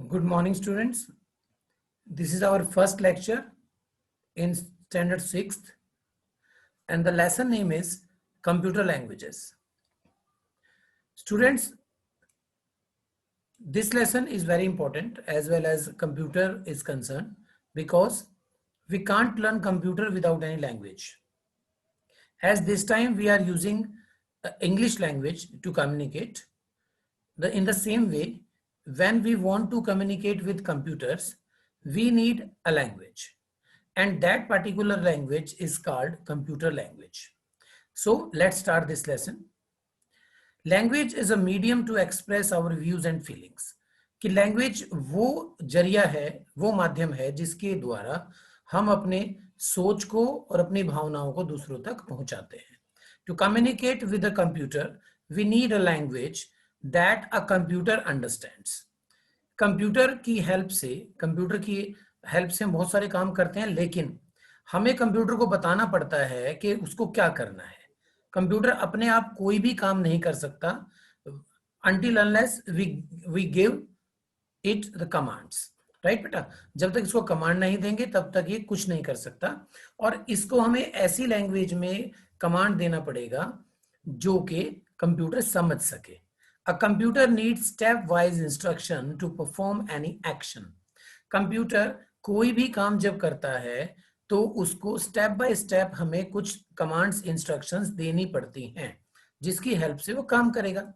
Good morning, students. This is our first lecture in standard 6th, and the lesson name is Computer Languages. Students, this lesson is very important as well as computer is concerned because we can't learn computer without any language. As this time we are using English language to communicate, in the same way, when we want to communicate with computers, we need a language. And that particular language is called computer language. So let's start this lesson. Language is a medium to express our views and feelings. कि language वो जरिया है, वो माध्यम है जिसके द्वारा हम अपने सोच को और अपनी भावनाओं को दूसरों तक पहुंचाते हैं. To communicate with a computer, we need a language that a computer understands. Computer की हेल्प से हम बहुत सारे काम करते हैं, लेकिन हमें कंप्यूटर को बताना पड़ता है कि उसको क्या करना है. कंप्यूटर अपने आप कोई भी काम नहीं कर सकता until unless we give it the commands. Right बेटा, जब तक इसको कमांड नहीं देंगे तब तक ये कुछ नहीं कर सकता, और इसको हमें ऐसी लैंग्वेज में कमांड देना पड़ेगा जो कि कंप्यूटर समझ सके. A computer needs step-wise instruction to perform any action. Computer कोई भी काम जब करता है तो उसको स्टेप बाय स्टेप हमें कुछ कमांड्स इंस्ट्रक्शंस देनी पड़ती हैं जिसकी हेल्प से वो काम करेगा.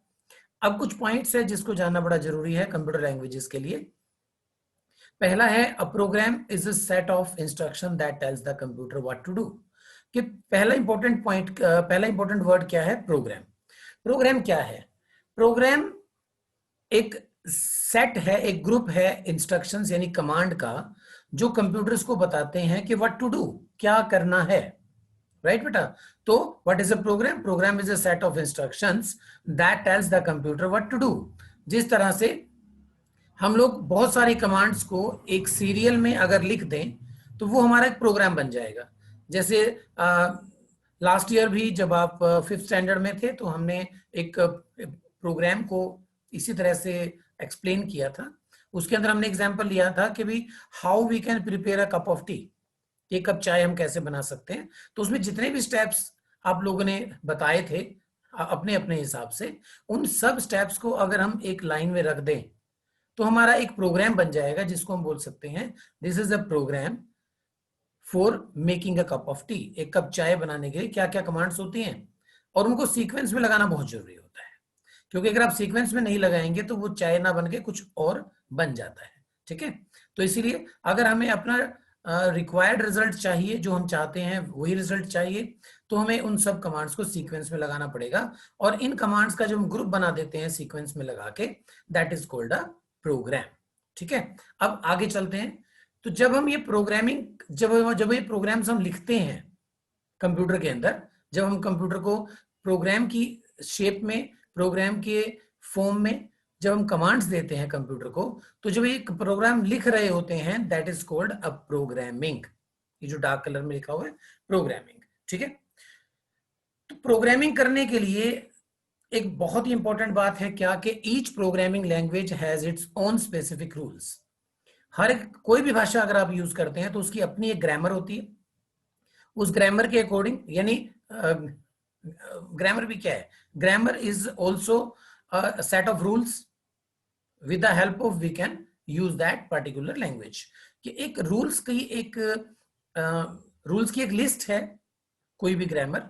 अब कुछ पॉइंट्स है जिसको जानना बड़ा जरूरी है कंप्यूटर लैंग्वेजेस के लिए. पहला है, a program is a set of instruction that tells the computer what to do. कि पहला इंपॉर्टेंट वर्ड क्या है? प्रोग्राम. प्रोग्राम क्या है? प्रोग्राम एक सेट है, एक ग्रुप है इंस्ट्रक्शंस यानी कमांड का जो कंप्यूटर्स को बताते हैं कि व्हाट टू डू, क्या करना है. राइट बेटा, तो what is a program? Program is a set of instructions that tells the computer what to do. जिस तरह से हम लोग बहुत सारी कमांड्स को एक सीरियल में अगर लिख दें तो वो हमारा एक प्रोग्राम बन जाएगा. जैसे लास्ट ईयर भी जब आप 5th स्टैंडर्ड में थे तो हमने एक प्रोग्राम को इसी तरह से एक्सप्लेन किया था. उसके अंदर हमने एग्जांपल लिया था कि भी how we can prepare a cup of tea, एक कप चाय हम कैसे बना सकते हैं. तो उसमें जितने भी स्टेप्स आप लोगों ने बताए थे अपने अपने हिसाब से, उन सब स्टेप्स को अगर हम एक लाइन में रख दें तो हमारा एक प्रोग्राम बन जाएगा जिसको हम बोल सकते हैं this is a program for making a cup of tea. एक कप चाय बनाने के लिए क्या क्या कमांड्स होती हैं, और उनको सीक्वेंस में लगाना बहुत जरूरी होता है, क्योंकि अगर आप सीक्वेंस में नहीं लगाएंगे तो वो चाय ना बन के कुछ और बन जाता है. ठीक है, तो इसीलिए अगर हमें अपना रिक्वायर्ड रिजल्ट चाहिए, जो हम चाहते हैं वही रिजल्ट चाहिए, तो हमें उन सब कमांड्स को सीक्वेंस में लगाना पड़ेगा. और इन कमांड्स का जो हम ग्रुप बना देते हैं सीक्वेंस में लगा के, that is called a program. ठीक है, अब आगे चलते हैं. तो जब हम ये प्रोग्राम्स हम लिखते हैं कंप्यूटर के अंदर, जब हम कंप्यूटर को प्रोग्राम की शेप में, प्रोग्राम के फॉर्म में जब हम कमांड्स देते हैं कंप्यूटर को, तो जब ये प्रोग्राम लिख रहे होते हैं that is called a programming. ये जो डार्क कलर में लिखा हुआ है प्रोग्रामिंग. ठीक है, तो प्रोग्रामिंग करने के लिए एक बहुत ही इंपॉर्टेंट बात है क्या, कि each programming language has its own specific rules. हर कोई भी भाषा अगर आप यूज करते हैं तो उसकी अपनी एक ग्रामर होती है. उस ग्रामर के अकॉर्डिंग, यानी ग्रामर भी क्या है? Grammar is also a set of rules with the help of we can use that particular language. कि एक रूल्स की एक लिस्ट है कोई भी ग्रामर,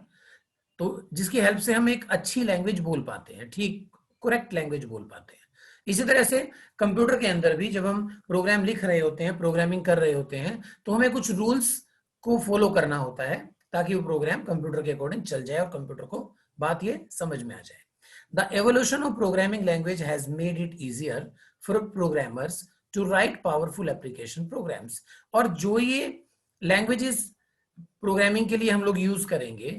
तो जिसकी हेल्प से हम एक अच्छी लैंग्वेज बोल पाते हैं, ठीक करेक्ट लैंग्वेज बोल पाते हैं. इसी तरह से कंप्यूटर के अंदर भी जब हम प्रोग्राम लिख रहे होते हैं, प्रोग्रामिंग कर रहे होते हैं, तो हमें कुछ रूल्स को फॉलो करना होता है ताकि वो प्रोग्राम कंप्यूटर के अकॉर्डिंग चल जाए और कंप्यूटर को बात ये समझ में आ जाए. The evolution of programming language has made it easier for programmers to write powerful application programs. और जो ये लैंग्वेजेस प्रोग्रामिंग के लिए हम लोग यूज करेंगे,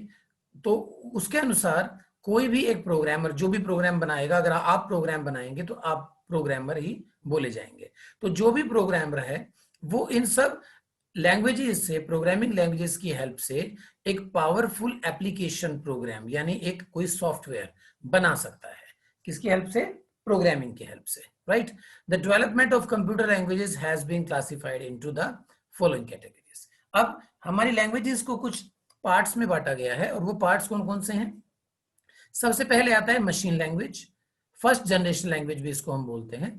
तो उसके अनुसार कोई भी एक प्रोग्रामर जो भी प्रोग्राम बनाएगा, अगर आप प्रोग्राम बनाएंगे तो आप प्रोग्रामर ही बोले जाएंगे. तो जो भी प्रोग्रामर है वो इन सब लैंग्वेजेस से, प्रोग्रामिंग लैंग्वेजेस की हेल्प से एक पावरफुल एप्लीकेशन प्रोग्राम यानी एक कोई सॉफ्टवेयर बना सकता है. किसकी हेल्प से? प्रोग्रामिंग की हेल्प से. right? The development of computer languages has been classified into the following categories. अब हमारी लैंग्वेजेस को कुछ पार्ट्स में बांटा गया है, और वो पार्ट्स कौन कौन से हैं? सबसे पहले आता है machine language, first generation language भी इसको हम बोलते हैं।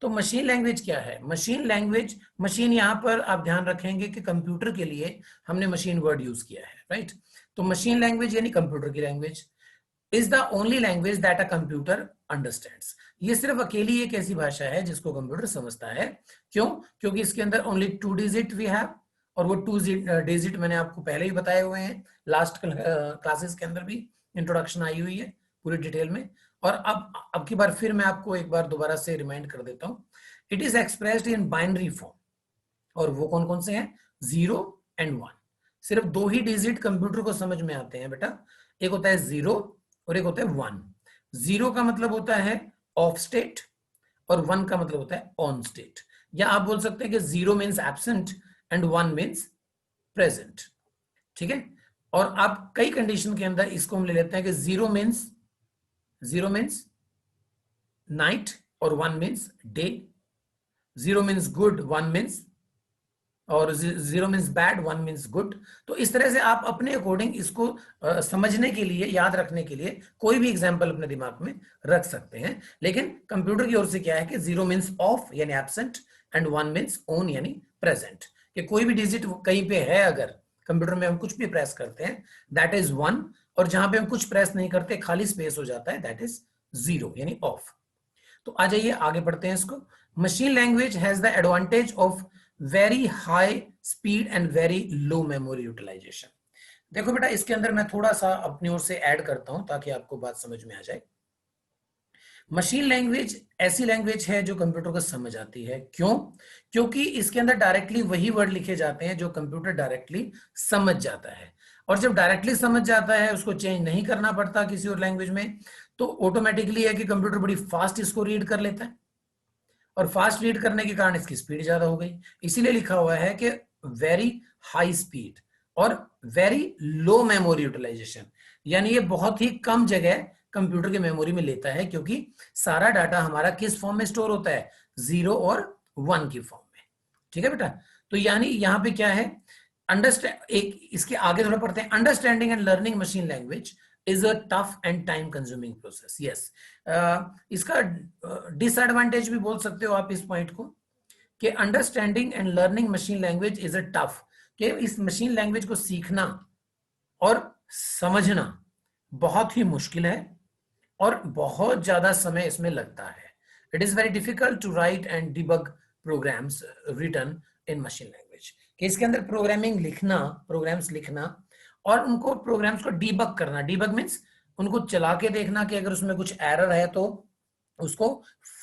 तो मशीन लैंग्वेज क्या है? मशीन लैंग्वेज, मशीन यहां पर आप ध्यान रखेंगे कि कंप्यूटर के लिए हमने मशीन वर्ड यूज किया है, राइट? तो मशीन लैंग्वेज यानी कंप्यूटर की language is the only language that a computer understands. ये सिर्फ अकेली एक ऐसी भाषा है जिसको कंप्यूटर समझता है। क्यों? क्योंकि इसके अंदर ओनली 2 डिजिट वी हैव, और वो 2 डिजिट मैंने आपको पहले ही बताए हुए हैं, लास्ट क्लासेस के अंदर भी इंट्रोडक्शन आई हुई है पूरी डिटेल में। और अब की बार फिर मैं आपको एक बार दोबारा से रिमाइंड कर देता हूं। It is expressed in binary form, और वो कौन कौन से हैं? 0 and 1। सिर्फ 2 ही डिजिट कंप्यूटर को समझ में आते हैं बेटा, एक होता है 0 और एक होता है 1। 0 का मतलब होता है ऑफ स्टेट, और 1 का मतलब होता है ऑन स्टेट। या आप बोल सकते हैं कि 0 means absent and 1 means present, ठीक है? और आप कई कंडीशन के अंदर इसको हम ले लेते हैं कि 0 मीन्स नाइट और 1 means day, 0 means good, 1 means, और 0 मीन्स बैड, 1 मीन्स गुड। तो इस तरह से आप अपने अकॉर्डिंग इसको समझने के लिए, याद रखने के लिए कोई भी एग्जाम्पल अपने दिमाग में रख सकते हैं। लेकिन कंप्यूटर की ओर से क्या है कि 0 मीन्स ऑफ यानी एब्सेंट एंड 1 मीन्स ऑन यानी प्रेजेंट। कि कोई भी डिजिट कहीं पे है, अगर कंप्यूटर में हम कुछ भी प्रेस करते हैं दैट इज 1, और जहां पे हम कुछ प्रेस नहीं करते, खाली स्पेस हो जाता है, दैट इज 0 यानी ऑफ। तो आ जाइए आगे बढ़ते हैं इसको। Machine language has the advantage of very high speed and very low memory utilization. देखो बेटा, इसके अंदर मैं थोड़ा सा अपनी ओर से ऐड करता हूं ताकि आपको बात समझ में आ जाए। मशीन लैंग्वेज ऐसी लैंग्वेज है जो कंप्यूटर को समझ आती है। क्यों? क्योंकि इसके अंदर डायरेक्टली वही वर्ड लिखे जाते हैं जो कंप्यूटर डायरेक्टली समझ जाता है, और जब डायरेक्टली समझ जाता है उसको चेंज नहीं करना पड़ता किसी और लैंग्वेज में, तो ऑटोमेटिकली है कि कंप्यूटर बड़ी फास्ट इसको रीड कर लेता है, और फास्ट रीड करने के कारण इसकी स्पीड ज्यादा हो गई। इसीलिए लिखा हुआ है कि वेरी हाई स्पीड और वेरी लो मेमोरी यूटिलाइजेशन, यानी ये बहुत ही कम जगह कंप्यूटर की मेमोरी में लेता है, क्योंकि सारा डाटा हमारा किस फॉर्म में स्टोर होता है? 0 और 1 की फॉर्म में, ठीक है बेटा? तो यानी यहां पे क्या है, अंडरस्टैंड, एक इसके आगे थोड़ा पढ़ते हैं। Understanding and learning machine language is a tough and time consuming process. Yes, इसका डिसएडवांटेज भी बोल सकते हो आप इस पॉइंट को, कि understanding and learning machine language is a tough, कि इस मशीन लैंग्वेज को सीखना और समझना बहुत ही मुश्किल है, और बहुत ज्यादा समय इसमें लगता है। It is very difficult to write and debug programs written in machine language, कि इसके अंदर प्रोग्रामिंग लिखना, प्रोग्राम्स लिखना, और उनको प्रोग्राम्स को डीबग करना। डीबग मीन्स उनको चला के देखना कि अगर उसमें कुछ एरर है तो उसको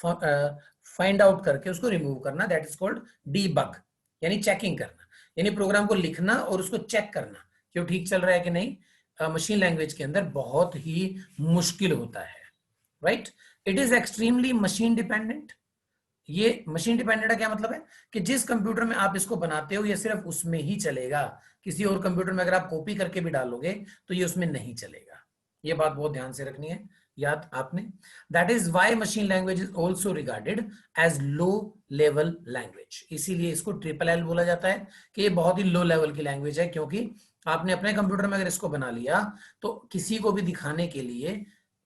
फाइंड आउट करके उसको रिमूव करना, दैट इज कॉल्ड डीबग, यानी चेकिंग करना, यानी प्रोग्राम को लिखना और उसको चेक करना कि वो ठीक चल रहा है कि नहीं। मशीन लैंग्वेज के अंदर बहुत ही मुश्किल होता है, right? It is extremely machine dependent. ये मशीन डिपेंडेंट का क्या मतलब है कि जिस कंप्यूटर में आप इसको बनाते हो ये सिर्फ उसमें ही चलेगा, किसी और कंप्यूटर में अगर आप कॉपी करके भी डालोगे तो ये उसमें नहीं चलेगा। ये बात बहुत ध्यान से रखनी है, याद आपने। That is why machine language is also regarded as low level language. इसीलिए इसको ट्रिपल L बोला जाता है कि ये बहुत ही लो लेवल की लैंग्वेज है, क्योंकि आपने अपने कंप्यूटर में अगर इसको बना लिया तो किसी को भी दिखाने के लिए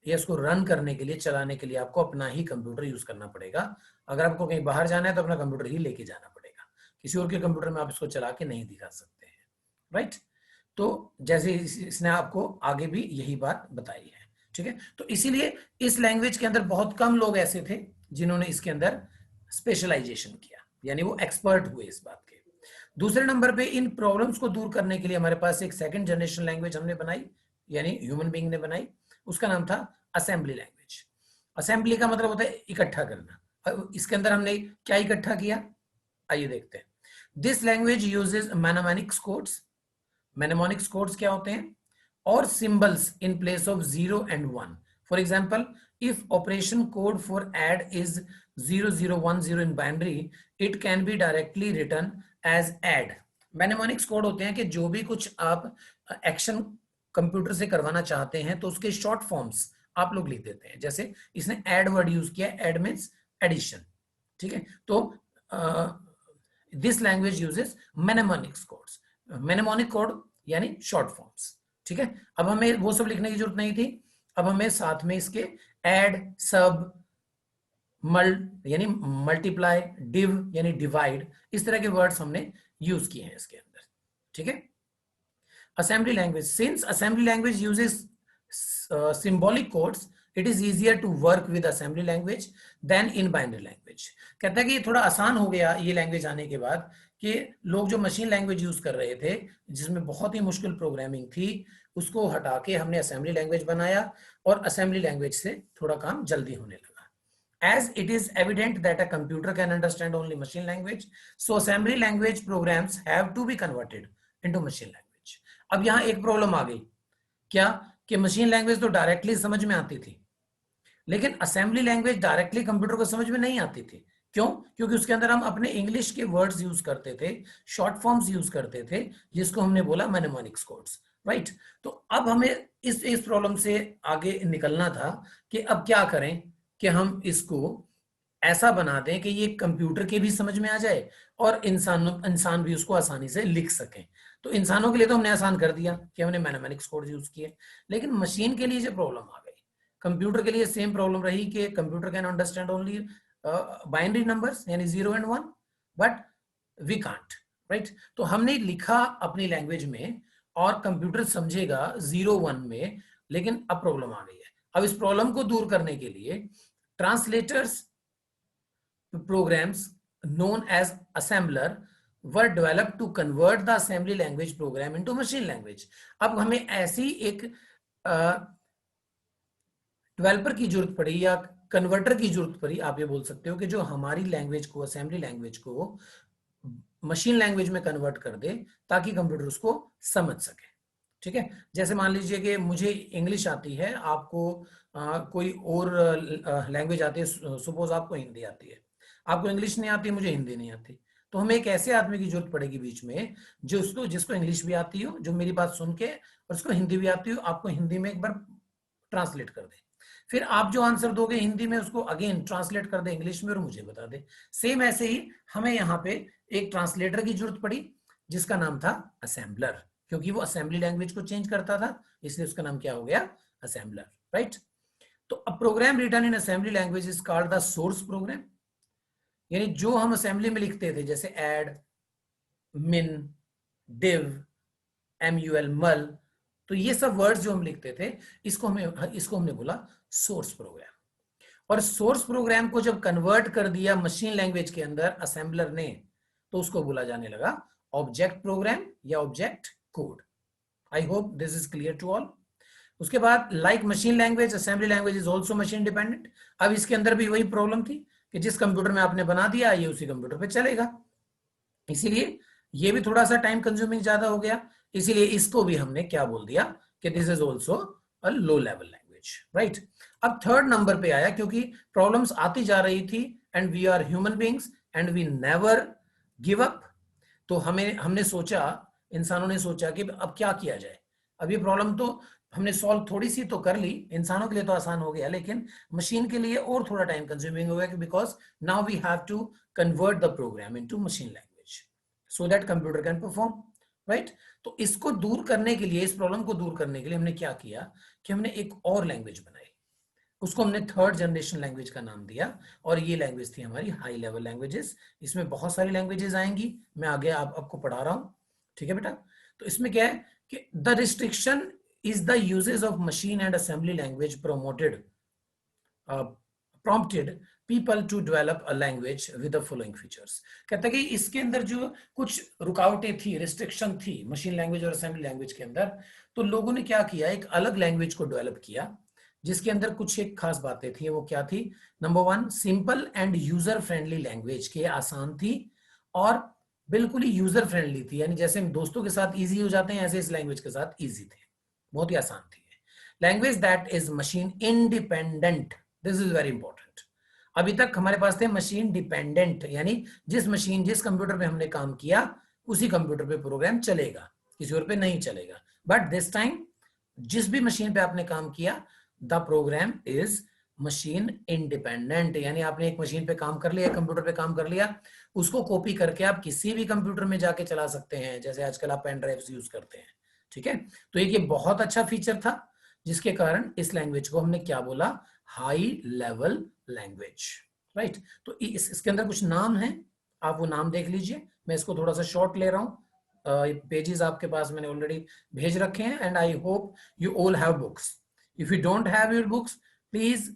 या इसको रन करने के लिए, चलाने के लिए आपको अपना ही कंप्यूटर यूज करना पड़ेगा। अगर आपको कहीं बाहर जाना है तो अपना कंप्यूटर ही लेके जाना पड़ेगा, किसी और के कंप्यूटर में आप इसको चला के नहीं दिखा सकते हैं, राइट? तो जैसे इसने आपको आगे भी यही बात बताई है, ठीक है? तो इसीलिए इस लैंग्वेज के अंदर बहुत कम लोग ऐसे थे जिन्होंने इसके अंदर स्पेशलाइजेशन किया, यानी वो एक्सपर्ट हुए इस बात के। दूसरे नंबर पे इन प्रॉब्लम्स को दूर करने के लिए हमारे पास एक सेकंड जनरेशन लैंग्वेज हमने बनाई, यानी ह्यूमन बीइंग ने बनाई। उसका नाम था असेंबली लैंग्वेज। असेंबली का मतलब होता है इकट्ठा करना। इसके अंदर हमने क्या इकट्ठा किया, आइए देखते हैं। This language uses mnemonics codes. Mnemonics codes क्या होते हैं? और symbols in place of 0 and 1। For example, if operation code for add is 0010 in binary, it can be directly written as add। Mnemonics code होते हैं कि जो भी कुछ आप एक्शन कंप्यूटर से करवाना चाहते हैं तो उसके शॉर्ट फॉर्म्स आप लोग लिख देते हैं। जैसे इसने ऐड वर्ड यूज किया, ऐड मीन्स एडिशन, ठीक है। तो this language uses mnemonics codes, mnemonic code यानी शॉर्ट फॉर्म्स, ठीक है। अब हमें वो सब लिखने की जरूरत नहीं थी, अब हमें साथ में इसके ऐड, सब, मल यानी मल्टीप्लाई, डिव यानी डिवाइड, इस तरह के वर्ड्स हमने यूज किए हैं इसके अंदर, ठीक है। assembly language, since assembly language uses symbolic codes, it is easier to work with assembly language than in binary language. कहता है कि ये थोड़ा आसान हो गया ये लैंग्वेज आने के बाद, कि लोग जो मशीन लैंग्वेज यूज कर रहे थे जिसमें बहुत ही मुश्किल प्रोग्रामिंग थी, उसको हटा के हमने असेंबली लैंग्वेज बनाया और असेंबली लैंग्वेज से थोड़ा काम जल्दी होने लगा. As it is evident that a computer can understand only machine language, so assembly language programs have to be converted into machine language. अब यहाँ एक प्रॉब्लम आ गई, क्या कि मशीन लैंग्वेज तो डायरेक्टली समझ में आती थी, लेकिन असेंबली लैंग्वेज डायरेक्टली कंप्यूटर को समझ में नहीं आती थी. क्यों? क्योंकि उसके अंदर हम अपने इंग्लिश के वर्ड्स यूज करते थे, शॉर्ट फॉर्म्स यूज करते थे, जिसको हमने बोला मेनेमोनिक्स कोड्स, राइट. तो अब हमें इस प्रॉब्लम से आगे निकलना था कि अब क्या करें कि हम इसको ऐसा बना दें कि ये कंप्यूटर के भी समझ में आ जाए और इंसान भी उसको आसानी से लिख सकें. तो इंसानों के लिए तो हमने आसान कर दिया कि हमने मैथमेटिक्स कोड यूज किए, लेकिन मशीन के लिए जो प्रॉब्लम आ गई, कंप्यूटर के लिए सेम प्रॉब्लम रही कि computer can understand only binary numbers यानी 0 and 1, but we can't, right. तो हमने लिखा अपनी लैंग्वेज में और कंप्यूटर समझेगा 0 1 में, लेकिन अब प्रॉब्लम आ गई है. अब इस प्रॉब्लम को दूर करने के लिए translators programs known as assembler were developed to convert the assembly language program into machine language. अब हमें ऐसी एक डेवलपर की जरूरत पड़ी या कन्वर्टर की जरूरत पड़ी, आप ये बोल सकते हो, कि जो हमारी लैंग्वेज को, असेंबली लैंग्वेज को मशीन लैंग्वेज में कन्वर्ट कर दे ताकि कंप्यूटर उसको समझ सके, ठीक है. जैसे मान लीजिए कि मुझे इंग्लिश आती है, आपको कोई और लैंग्वेज आती है, सपोज आपको हिंदी आती है, आपको इंग्लिश नहीं आती, मुझे हिंदी नहीं आती, तो हमें एक ऐसे आदमी की जरूरत पड़ेगी बीच में जिसको इंग्लिश भी आती हो, जो मेरी बात सुन के और उसको हिंदी भी आती हो, आपको हिंदी में एक बार ट्रांसलेट कर दे, फिर आप जो आंसर दोगे हिंदी में उसको अगेन ट्रांसलेट कर दे इंग्लिश में और मुझे बता दे. सेम ऐसे ही हमें यहाँ पे एक ट्रांसलेटर की जरूरत पड़ी जिसका नाम था असेंबलर, क्योंकि वो असेंबली लैंग्वेज को चेंज करता था, इसलिए उसका नाम क्या हो गया, असेंबलर, राइट. तो a program written in assembly language is called the source program, यानी जो हम असेंबली में लिखते थे जैसे ऐड, मिन, डिव, MUL, मल, तो ये सब वर्ड्स जो हम लिखते थे इसको हमने बोला सोर्स प्रोग्राम. और सोर्स प्रोग्राम को जब कन्वर्ट कर दिया मशीन लैंग्वेज के अंदर असेंबलर ने, तो उसको बोला जाने लगा ऑब्जेक्ट प्रोग्राम या object code. I hope this is clear to all. उसके बाद like machine language, assembly language is also machine dependent. अब इसके अंदर भी वही प्रॉब्लम थी कि जिस कंप्यूटर में आपने बना दिया ये उसी कंप्यूटर पे चलेगा, इसीलिए ये भी थोड़ा सा टाइम कंज्यूमिंग ज्यादा हो गया, इसीलिए इसको भी हमने क्या बोल दिया कि this is also a low level language, right. अब थर्ड नंबर पे आया, क्योंकि प्रॉब्लम्स आती जा रही थी and we are human beings and we never give up. तो हमने सोचा, इंसानों ने सोचा कि अब क्या किया जाए. अब ये प्रॉब्लम तो हमने सॉल्व थोड़ी सी तो कर ली, इंसानों के लिए तो आसान हो गया, लेकिन मशीन के लिए और थोड़ा टाइम कंज्यूमिंग हो गया, because now we have to convert the program into machine language so that computer can perform, right. तो इसको दूर करने के लिए, इस प्रॉब्लम को दूर करने के लिए हमने क्या किया कि हमने एक और लैंग्वेज बनाई, उसको हमने थर्ड जनरेशन लैंग्वेज का नाम दिया, और ये लैंग्वेज थी हमारी हाई लेवल लैंग्वेजेस. इसमें बहुत सारी लैंग्वेजेस आएंगी, मैं आगे आपको पढ़ा रहा हूं, ठीक है बेटा. तो इसमें क्या है कि the restriction is the uses of machine and assembly language prompted people to develop a language with the following features. कहता है कि इसके अंदर जो कुछ रुकावटें थी, रिस्ट्रिक्शन थी मशीन लैंग्वेज और असेंबली लैंग्वेज के अंदर, तो लोगों ने क्या किया, एक अलग लैंग्वेज को डेवलप किया जिसके अंदर कुछ एक खास बातें थी. वो क्या थी? Number 1, simple and user friendly language, के आसान थी और बिल्कुल ही यूजर फ्रेंडली थी, यानी जैसे हम दोस्तों के साथ इजी हो जाते हैं ऐसे इस लैंग्वेज के साथ इजी थे, बहुत ही आसान थी. Language that is machine independent, this is very important. अभी तक हमारे पास थे मशीन डिपेंडेंट, यानी जिस कंप्यूटर पे हमने काम किया उसी कंप्यूटर पे प्रोग्राम चलेगा, किसी और पे नहीं चलेगा. बट दिस टाइम जिस भी मशीन पे आपने काम किया, the program is machine independent, यानी आपने एक मशीन पे काम कर लिया, कंप्यूटर पे काम कर लिया, उसको कॉपी करके आप किसी भी कंप्यूटर में जाके चला सकते हैं, जैसे आजकल आप पेन ड्राइव्स यूज करते हैं। ठीक है, तो एक ये बहुत अच्छा फीचर था जिसके कारण इस लैंग्वेज को हमने क्या बोला, हाई लेवल लैंग्वेज। राइट, तो इसके अंदर कुछ नाम है, आप वो नाम देख लीजिए। मैं इसको थोड़ा सा शॉर्ट ले रहा हूँ, पेजेस आपके पास मैंने ऑलरेडी भेज रखे हैं, and I hope you all have books. If you don't have your books, please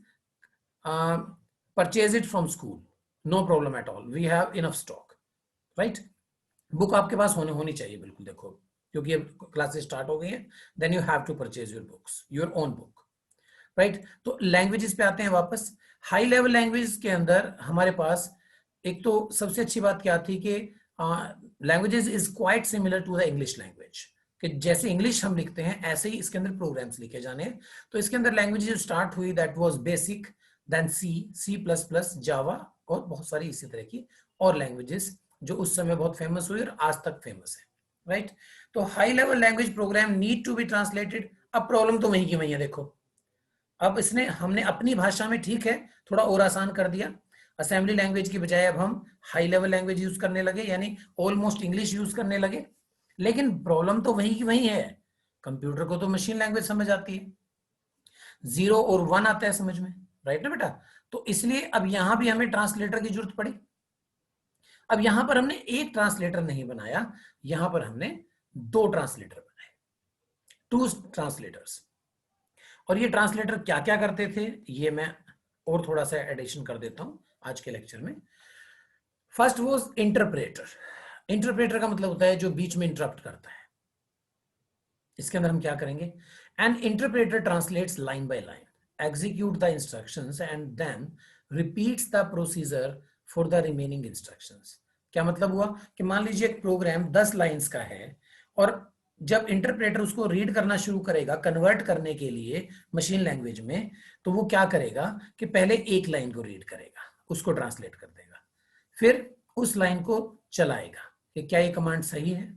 purchase it from school, no problem at all, we have enough stock. Right, book आपके पास होनी चाहिए बिल्कुल, देखो क्योंकि अब क्लासेस स्टार्ट हो गई हैं, then you have to purchase your books, your own book. Right, तो लैंग्वेजेस पे आते हैं वापस। हाई लेवल लैंग्वेज के अंदर हमारे पास एक तो सबसे अच्छी बात क्या थी कि languages is quite similar to the English language, कि जैसे इंग्लिश हम लिखते हैं ऐसे ही इसके अंदर प्रोग्राम्स लिखे जाने हैं। तो इसके अंदर लैंग्वेज जो स्टार्ट हुई that was BASIC, then C plus plus, Java और बहुत सारी इसी तरह की और लैंग्वेजेस जो उस समय बहुत फेमस हुई और आज तक फेमस है। राइट, तो high level language program need to be translated. अब प्रॉब्लम तो वही की वही है, देखो अब इसने हमने अपनी भाषा में ठीक है थोड़ा और आसान कर दिया, असेंबली लैंग्वेज की बजाय अब हम हाई लेवल लैंग्वेज यूज करने लगे, यानी ऑलमोस्ट इंग्लिश यूज करने लगे। लेकिन प्रॉब्लम तो वही की वही है, कंप्यूटर को तो मशीन लैंग्वेज समझ आती है, 0 और 1 आता है समझ में। राइट ना बेटा, तो इसलिए अब यहां भी हमें ट्रांसलेटर की जरूरत पड़ी। अब यहां पर हमने एक ट्रांसलेटर नहीं बनाया, यहां पर हमने 2 ट्रांसलेटर बनाए, 2 ट्रांसलेटर्स। और ये ट्रांसलेटर क्या क्या करते थे ये मैं और थोड़ा सा एडिशन कर देता हूं आज के लेक्चर में। First was interpreter. इंटरप्रेटर का मतलब होता है जो बीच में इंटरप्ट करता है। इसके अंदर हम क्या करेंगे, an interpreter translates line by line, execute the instructions and then repeats the procedure for the remaining instructions. क्या मतलब हुआ कि मान लीजिए एक प्रोग्राम 10 लाइंस का है, और जब इंटरप्रेटर उसको रीड करना शुरू करेगा कन्वर्ट करने के लिए मशीन लैंग्वेज में, तो वो क्या करेगा कि पहले एक लाइन को रीड करेगा, उसको ट्रांसलेट कर देगा, फिर उस लाइन को चलाएगा कि क्या ये कमांड सही है,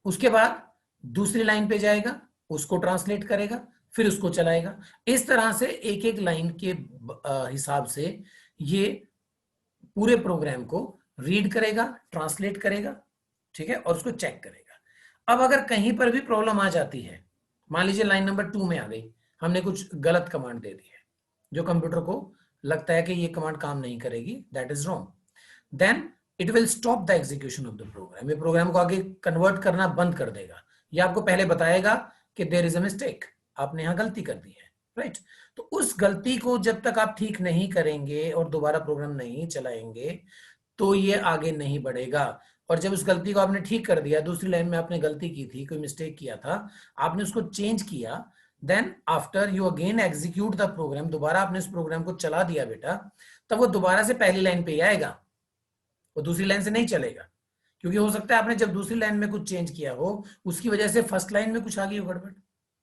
उसके बाद दूसरी लाइन पे जाएगा, उसको ट्रांसलेट करेगा, फिर उसको चलाएगा। इस तरह से एक एक लाइन के हिसाब से ये पूरे प्रोग्राम को रीड करेगा, ट्रांसलेट करेगा, ठीक है, और उसको चेक करेगा। अब अगर कहीं पर भी प्रॉब्लम आ जाती है, मान लीजिए लाइन नंबर 2 में आ गई, हमने कुछ गलत कमांड दे दी है जो कंप्यूटर को लगता है कि ये कमांड काम नहीं करेगी, that is wrong, then it will stop the execution of the program. ये प्रोग्राम को आगे कन्वर्ट करना बंद कर देगा, ये आपको पहले बताएगा कि देयर इज अ मिस्टेक, आपने यहां गलती कर दी है। राइट, तो उस गलती को जब तक आप ठीक नहीं करेंगे और दोबारा प्रोग्राम नहीं चलाएंगे तो ये आगे नहीं बढ़ेगा। और जब उस गलती को आपने ठीक कर दिया, दूसरी लाइन में आपने गलती की थी, कोई मिस्टेक किया था, आपने उसको चेंज किया, then after you again execute the program, दोबारा आपने उस प्रोग्राम को चला दिया बेटा, तब वो दोबारा से पहली लाइन पे ही आएगा, वो दूसरी लाइन से नहीं चलेगा। क्योंकि हो सकता है आपने जब दूसरी लाइन में कुछ चेंज किया हो उसकी वजह से फर्स्ट लाइन में कुछ आ गई हो गड़बड़,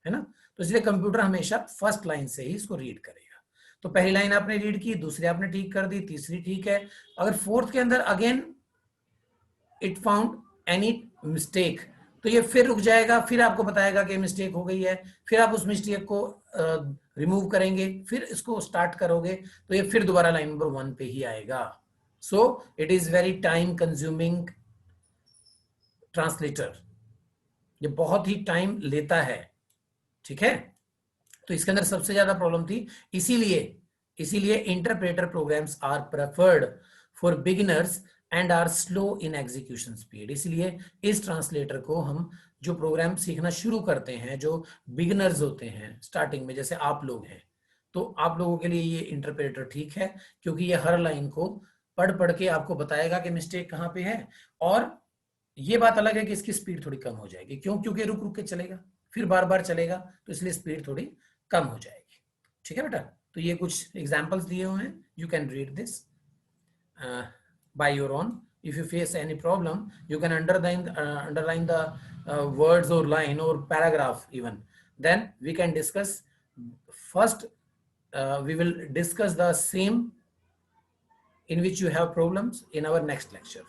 है ना। तो इसलिए कंप्यूटर हमेशा फर्स्ट लाइन से ही इसको रीड करेगा। तो पहली लाइन आपने रीड की, दूसरी आपने ठीक कर दी, तीसरी ठीक है, अगर फोर्थ के अंदर again it found any mistake तो ये फिर रुक जाएगा, फिर आपको बताएगा कि मिस्टेक हो गई है, फिर आप उस मिस्टेक को रिमूव करेंगे, फिर इसको स्टार्ट करोगे, तो ये फिर दोबारा लाइन नंबर 1 पे ही आएगा। So it is very time consuming translator, ये बहुत ही टाइम लेता है, ठीक है। तो इसके अंदर सबसे ज्यादा प्रॉब्लम थी, इसीलिए interpreter programs are preferred for beginners and are slow in execution speed. इसलिए इस ट्रांसलेटर को हम जो प्रोग्राम सीखना शुरू करते हैं, जो बिगिनर्स होते हैं स्टार्टिंग में, जैसे आप लोग हैं, तो आप लोगों के लिए ये इंटरप्रेटर ठीक है, क्योंकि ये हर लाइन को पढ़ पढ़ के आपको बताएगा कि मिस्टेक कहाँ पे है। और ये बात अलग है कि इसकी स्पीड थोड़ी कम हो जाएगी, क्यों, क्योंकि रुक रुक के चलेगा, फिर बार बार चलेगा, तो इसलिए स्पीड थोड़ी कम हो जाएगी, ठीक है बेटा। तो ये कुछ एग्जांपल्स दिए हुए हैं, you can read this by your own. If you face any problem, you can underline the words or line or paragraph even. Then we can discuss. First, we will discuss the same in which you have problems in our next lecture,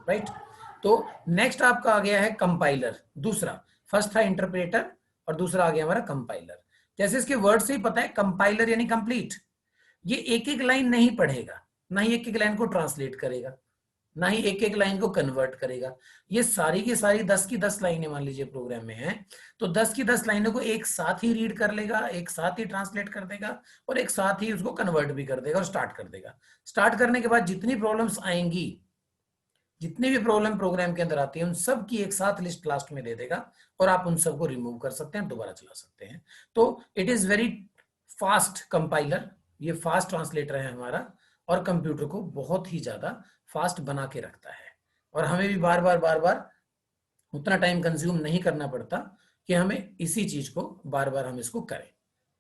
right? तो next आपका आ गया है compiler, दूसरा। First था interpreter और दूसरा आ गया हमारा कंपाइलर। जैसे इसके वर्ड से ही पता है, कंपाइलर यानी कंप्लीट, ये एक एक लाइन नहीं पढ़ेगा, ना ही एक एक लाइन को ट्रांसलेट करेगा, ना ही एक एक लाइन को कन्वर्ट करेगा। ये सारी की सारी 10 की 10 लाइनें मान लीजिए प्रोग्राम में है, तो 10 की 10 लाइनों को एक साथ ही रीड कर लेगा, एक साथ ही ट्रांसलेट कर देगा और एक साथ ही उसको कन्वर्ट भी कर देगा और स्टार्ट कर देगा। स्टार्ट करने के बाद जितनी प्रॉब्लम्स आएंगी, जितनी भी प्रॉब्लम प्रोग्राम के अंदर आती है, उन सब की एक साथ लिस्ट लास्ट में दे देगा और आप उन सबको रिमूव कर सकते हैं, दोबारा चला सकते हैं। तो it is very fast compiler, ये फास्ट ट्रांसलेटर है हमारा, और कंप्यूटर को बहुत ही ज्यादा फास्ट बना के रखता है, और हमें भी बार बार उतना टाइम कंज्यूम नहीं करना पड़ता कि हमें इसी चीज को बार बार हम इसको करें।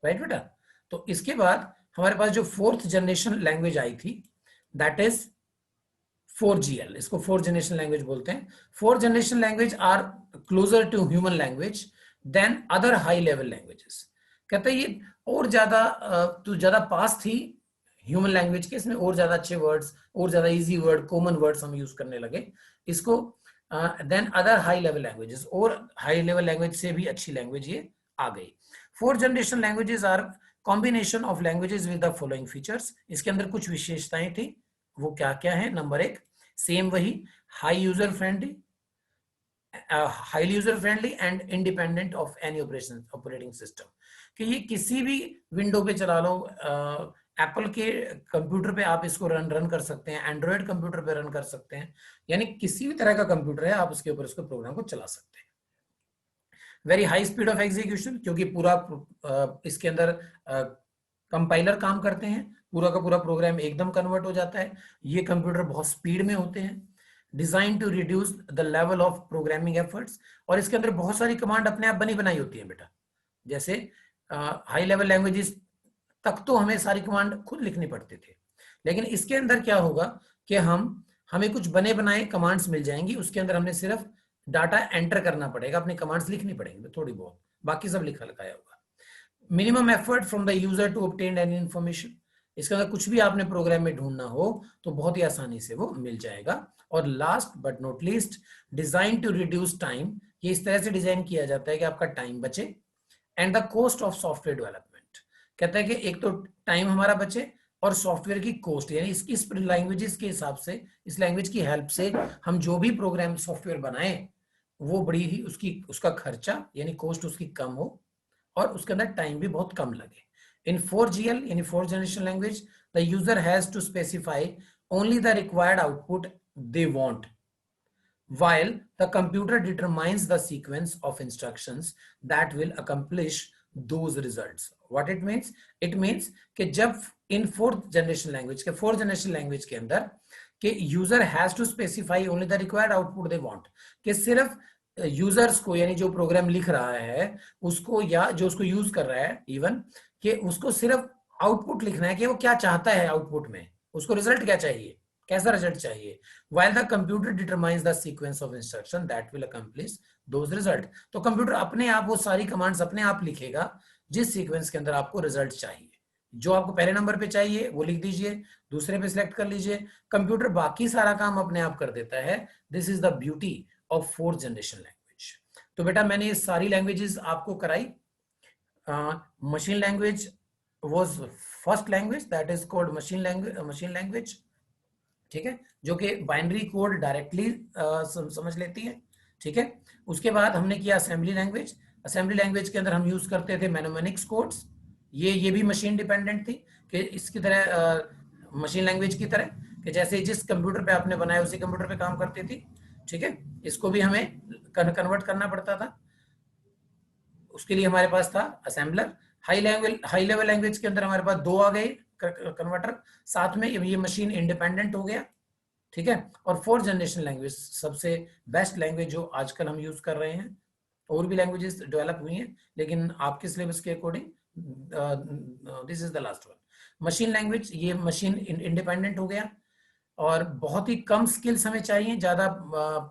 राइट बेटा? तो इसके बाद हमारे पास जो 4th जनरेशन लैंग्वेज आई थी, दैट इज 4GL, इसको 4th जनरेशन लैंग्वेज बोलते हैं। 4th generation language are closer to human language than other high level languages. कहते हैं ये और ज्यादा तो ज्यादा पास थी ह्यूमन लैंग्वेज के, इसमें और ज्यादा अच्छे वर्ड्स, और ज्यादा इजी वर्ड, कॉमन वर्ड्स हम यूज करने लगे इसको, then other high level languages, और हाई लेवल लैंग्वेज से भी अच्छी लैंग्वेज ये आ गई। 4th generation languages are combination of languages with the following features. इसके अंदर कुछ विशेषताएं थी, वो क्या क्या है? नंबर 1, सेम वही, high user friendly, highly user friendly and independent of any operating system, कि ये किसी भी विंडो पे चला लो, एप्पल के कंप्यूटर पे आप इसको रन कर सकते हैं, एंड्रॉयड कंप्यूटर पे रन कर सकते हैं, यानी किसी भी तरह का कंप्यूटर है आप उसके ऊपर इसको प्रोग्राम को चला सकते हैं। Very high speed of execution, क्योंकि पूरा इसके अंदर कंपाइलर काम करते हैं, पूरा का पूरा प्रोग्राम एकदम कन्वर्ट हो जाता है, ये कंप्यूटर बहुत स्पीड में होते हैं। Design to reduce the level of programming efforts, और इसके अंदर बहुत सारी कमांड अपने आप बनी बनाई होती है बेटा, जैसे हाई लेवल लैंग्वेजेस तक तो हमें सारी कमांड खुद लिखनी पड़ती थी, लेकिन इसके अंदर क्या होगा कि हमें कुछ बने बनाए कमांड्स मिल जाएंगी, उसके अंदर हमने सिर्फ डाटा एंटर करना पड़ेगा, अपनी कमांड्स लिखनी पड़ेंगी थोड़ी बहुत, बाकी सब लिखा लिखाया होगा। Minimum effort from the user to obtain any information, इसके अंदर कुछ भी आपने प्रोग्राम में ढूंढना हो तो बहुत ही आसानी से वो मिल जाएगा। और last but not least, design to reduce time, ये इस तरह से डिजाइन किया जाता है कि आपका टाइम बचे, and the cost of software development, कहता है कि एक तो टाइम हमारा बचे और सॉफ्टवेयर की कॉस्ट, यानी इस लैंग्वेजेस के हिसाब से, इस लैंग्वेज की हेल्प से हम जो भी प्रोग्राम सॉफ्टवेयर बनाए वो बड़ी ही उसका खर्चा यानी कॉस्ट उसकी कम हो, और उसके अंदर टाइम भी बहुत कम लगे। इन 4GL यानी 4th generation language, the user has to specify only the required output they want, while the computer determines the sequence of instructions that will accomplish those results. What it means? It means कि जब इन 4th generation language के 4th generation language के अंदर कि user has to specify only the required output they want, कि सिर्फ users को यानी जो प्रोग्राम लिख रहा है उसको या जो उसको यूज कर रहा है इवन, कि उसको सिर्फ आउटपुट लिखना है कि वो क्या चाहता है आउटपुट में, उसको रिजल्ट क्या चाहिए, कैसा रिजल्ट चाहिए, while the computer determines the sequence of instruction that will accomplish those result। तो कंप्यूटर अपने आप वो सारी कमांड्स अपने आप लिखेगा जिस सीक्वेंस के अंदर आपको रिजल्ट चाहिए, जो आपको पहले नंबर पे चाहिए वो लिख दीजिए, दूसरे पे सिलेक्ट कर लीजिए, कंप्यूटर बाकी सारा काम अपने आप कर देता है। This is the beauty of 4th generation language. तो बेटा मैंने ये सारी लैंग्वेजेस आपको कराई। Machine language was first language, that is called machine language, ठीक है, जो कि बाइनरी कोड डायरेक्टली समझ लेती है, ठीक है। उसके बाद हमने किया असेंबली लैंग्वेज। असेंबली लैंग्वेज के अंदर हम यूज करते थे मैनोमेनिक्स कोड्स, ये भी मशीन डिपेंडेंट थी कि इसकी तरह मशीन लैंग्वेज की तरह कि जैसे जिस कंप्यूटर पे आपने बनाया उसी कंप्यूटर पे काम करती थी, ठीक है। इसको भी हमें कन्वर्ट करना पड़ता था, उसके लिए हमारे पास था असेंबलर। हाई लेवल लैंग्वेज के अंदर हमारे पास 2 आ गए कन्वर्टर, साथ में ये मशीन इंडिपेंडेंट हो गया, ठीक है। और 4th जनरेशन लैंग्वेज सबसे बेस्ट लैंग्वेज जो आजकल हम यूज कर रहे हैं, और भी लैंग्वेजेस डेवलप हुई हैं लेकिन आपके सिलेबस के according this is the last one, machine language. ये मशीन इंडिपेंडेंट हो गया और बहुत ही कम स्किल्स हमें चाहिए, ज्यादा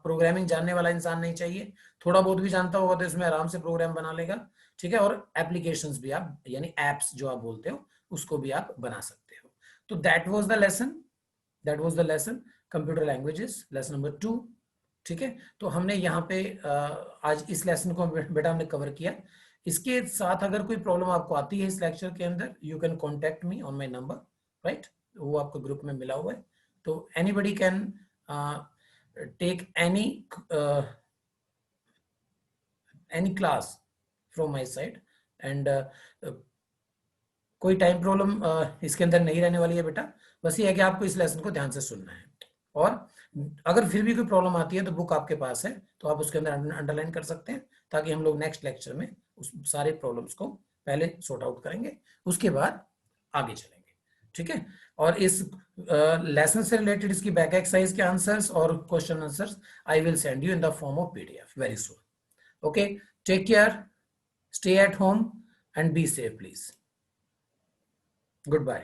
प्रोग्रामिंग जानने वाला इंसान नहीं चाहिए, थोड़ा बहुत भी जानता होगा तो इसमें आराम से प्रोग्राम बना लेगा, ठीक है। और एप्लीकेशंस भी आप यानी एप्स जो आप बोलते हो उसको भी आप बना सकते हो। तो that was the lesson computer languages, lesson number 2, ठीक है। तो हमने यहाँ पे आज इस लेसन को बेटा हमने कवर किया। इसके साथ अगर कोई प्रॉब्लम आपको आती है इस लेक्चर के अंदर, you can contact me on my number right, वो आपको ग्रुप में मिला हुआ है, तो anybody can take any class from my side and कोई टाइम प्रॉब्लम इसके अंदर नहीं रहने वाली है बेटा, बस ये है कि आपको इस लेसन को ध्यान से सुनना है। और अगर फिर भी कोई प्रॉब्लम आती है तो बुक आपके पास है, तो आप उसके अंदर अंडरलाइन कर सकते हैं, ताकि हम लोग नेक्स्ट लेक्चर में उस सारे प्रॉब्लम्स को पहले सॉर्ट आउट करेंगे, उसके बाद आगे चलेंगे। ठीक है, और इस लेसन से रिलेटेड इसकी बैक एक्सरसाइज के आंसर्स और question answers I will send you in the form of PDF very soon. Okay, take care, stay at home and be safe, please. Goodbye.